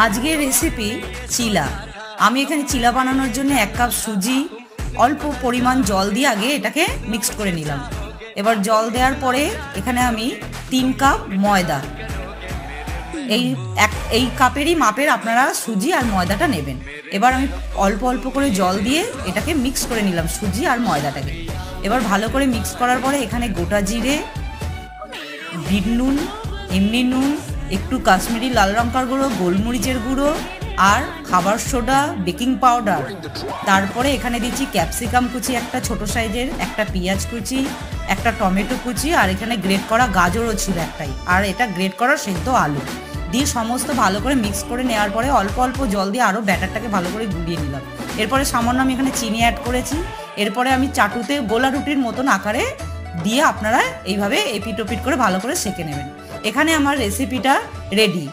আজকের রেসিপি চিলা। আমি এখানে চিলা বানানোর জন্য 1 কাপ সুজি অল্প পরিমাণ জল দিয়ে আগে এটাকে মিক্সড করে নিলাম। এবার জল দেওয়ার পরে এখানে আমি 3 কাপ ময়দা, এই কাপেরই মাপের আপনারা সুজি আর ময়দাটা নেবেন। এবার আমি অল্প অল্প করে জল দিয়ে এটাকে মিক্স করে নিলাম সুজি আর ময়দাটাকে। এবার ভালো করে মিক্স করার পরে এখানে গোটা জিরে, বিট নুন, এমনি নুন, একটু কাশ্মীরি লাল লঙ্কার গুঁড়ো, গোলমরিচের গুঁড়ো আর খাবার সোডা, বেকিং পাউডার, তারপরে এখানে দিচ্ছি ক্যাপসিকাম কুচি একটা ছোট সাইজের, একটা পেঁয়াজ কুচি, একটা টমেটো কুচি আর এখানে গ্রেট করা গাজরও ছিল একটাই, আর এটা গ্রেট করা সেদ্ধ আলু দিয়ে সমস্ত ভালো করে মিক্স করে নেওয়ার পরে অল্প অল্প জল দিয়ে আরও ব্যাটারটাকে ভালো করে গুলিয়ে নিলাম। এরপরে সামান্য আমি এখানে চিনি অ্যাড করেছি। এরপরে আমি চাটুতে গোলা রুটির মতন আকারে দিয়ে আপনারা এইভাবে এপিট ওপিট করে ভালো করে সেঁকে নেবেন। এখানে আমার রেসিপিটা রেডি।